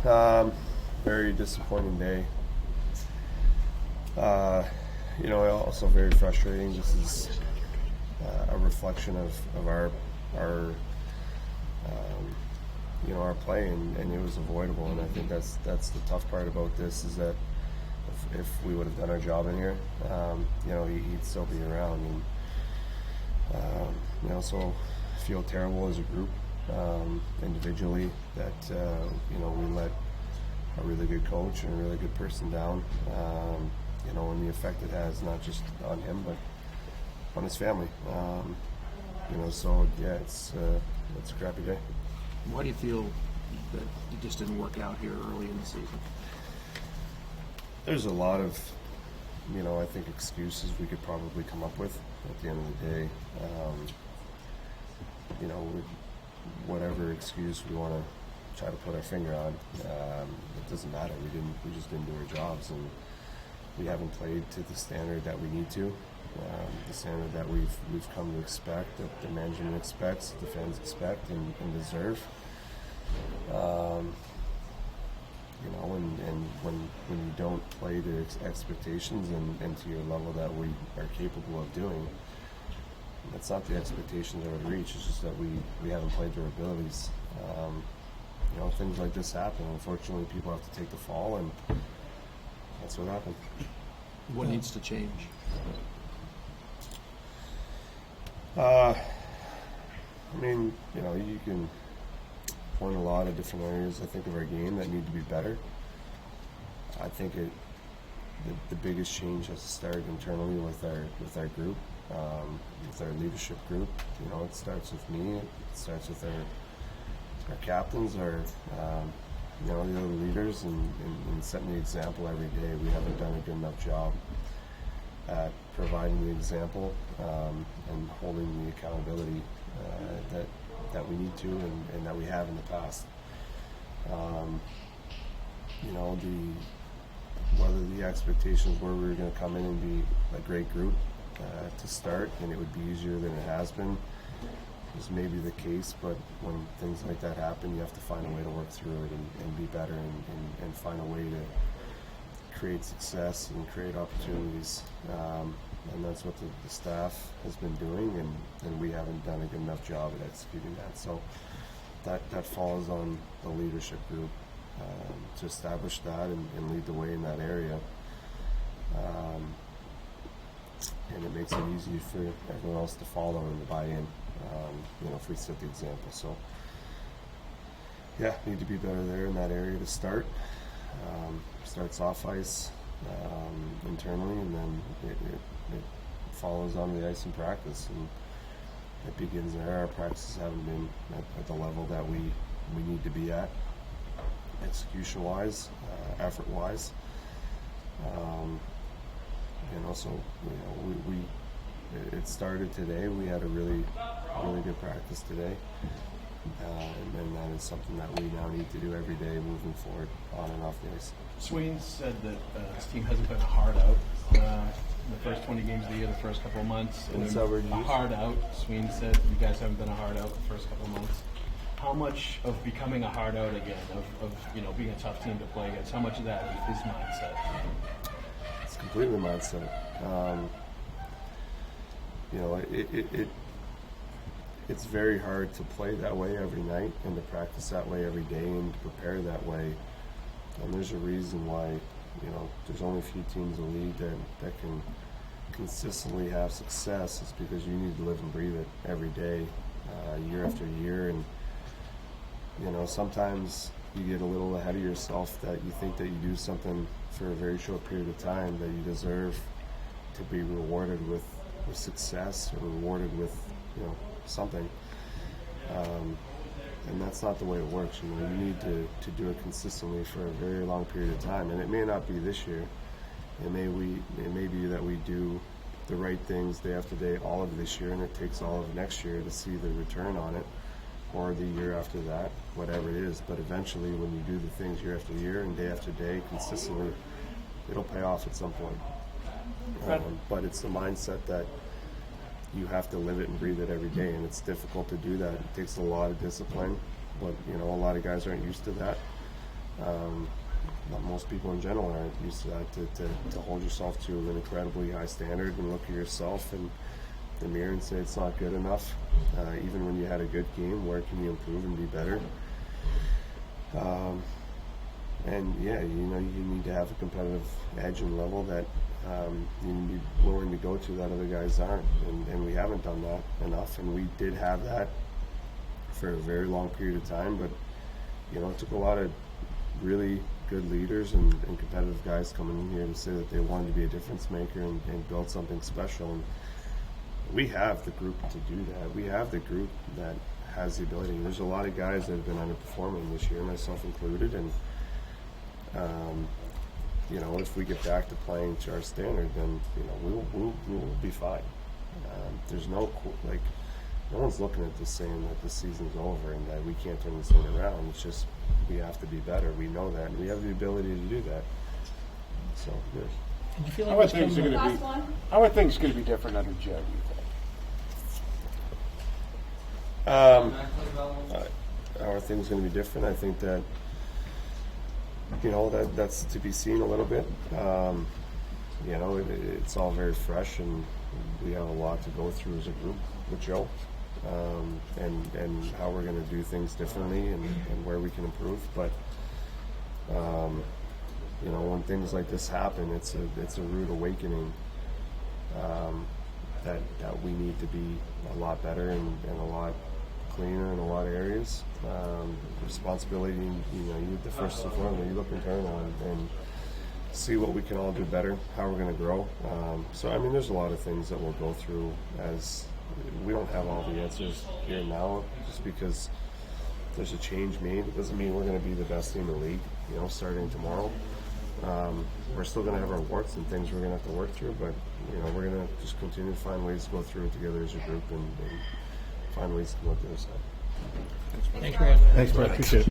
Very disappointing day. Also very frustrating. This is a reflection of our play, and it was avoidable. And I think that's the tough part about this, is that if we would have done our job in here, he'd still be around. And so feel terrible as a group, individually, that we let a really good coach and a really good person down. And the effect it has, not just on him but on his family. It's a crappy day. Why do you feel that it just didn't work out here early in the season? There's a lot of, I think, excuses we could probably come up with at the end of the day. Whatever excuse we want to try to put our finger on, it doesn't matter. We just didn't do our jobs, and we haven't played to the standard that we need to, the standard that we've come to expect, that the management expects, the fans expect and deserve. And when you don't play to expectations and to your level that we are capable of doing, that's not the expectations that we reach. It's just that we haven't played to our abilities. Things like this happen. Unfortunately, people have to take the fall, and that's what happened. What needs to change? You can point a lot of different areas, I think, of our game that need to be better. I think the biggest change has to start internally with our group, with our leadership group. It starts with me. It starts with our captains, the other leaders, and setting the example every day. We haven't done a good enough job at providing the example and holding the accountability that we need to and that we have in the past. Whether the expectations were we were going to come in and be a great group to start, and it would be easier than it has been, is maybe the case, but when things like that happen, you have to find a way to work through it and be better and find a way to create success and create opportunities. And that's what the staff has been doing, and we haven't done a good enough job at executing that. So that falls on the leadership group to establish that and lead the way in that area. And it makes it easy for everyone else to follow and to buy in, if we set the example. So, need to be better there in that area to start. Starts off ice internally, and then it follows on the ice in practice, and it begins there. Our practices haven't been at the level that we need to be at, execution-wise, effort-wise. It started today. We had a really good practice today, and that is something that we now need to do every day moving forward, on and off the ice. Swain said that his team hasn't been hard out the first 20 games of the year, the first couple of months. Hard out. Swain said you guys haven't been a hard out the first couple of months. How much of becoming a hard out again, of being a tough team to play against, how much of that is mindset? It's completely mindset. It's very hard to play that way every night and to practice that way every day and to prepare that way. And there's a reason why, there's only a few teams in the league that can consistently have success. It's because you need to live and breathe it every day, year after year. And, sometimes you get a little ahead of yourself, that you think that you do something for a very short period of time, that you deserve to be rewarded with success or rewarded with, something. And that's not the way it works. You need to do it consistently for a very long period of time. And it may not be this year. It may be that we do the right things day after day all of this year, and it takes all of next year to see the return on it, or the year after that, whatever it is. But eventually, when you do the things year after year and day after day consistently, it'll pay off at some point. But it's the mindset that you have to live it and breathe it every day, and it's difficult to do that. It takes a lot of discipline, but a lot of guys aren't used to that. But most people in general aren't used to that, to hold yourself to an incredibly high standard and look at yourself in the mirror and say it's not good enough. Even when you had a good game, where can you improve and be better? And yeah, you need to have a competitive edge and level that you need to be willing to go to that other guys aren't, and we haven't done that enough. And we did have that for a very long period of time, but it took a lot of really good leaders and competitive guys coming in here to say that they wanted to be a difference maker and build something special. And we have the group to do that. We have the group that has the ability. There's a lot of guys that have been underperforming this year, myself included, and if we get back to playing to our standard, then we'll be fine. There's no one's looking at this saying that the season's over and that we can't turn this thing around. It's just we have to be better. We know that, and we have the ability to do that. So, yeah. Did you feel like How are things going to be different under Joe, you think? How are things going to be different? I think that that's to be seen a little bit. It's all very fresh, and we have a lot to go through as a group with Joe, and how we're going to do things differently and where we can improve. But when things like this happen, it's a rude awakening that we need to be a lot better and a lot cleaner in a lot of areas. Responsibility, you the first and foremost, you look internal and see what we can all do better, how we're going to grow. There's a lot of things that we'll go through, as we don't have all the answers here now. Just because there's a change made, it doesn't mean we're going to be the best team in the league, starting tomorrow. We're still going to have our warts and things we're going to have to work through, but we're going to just continue to find ways to go through it together as a group and find ways to come out the other side. Thanks, Brad. Thanks, Brad. Appreciate it.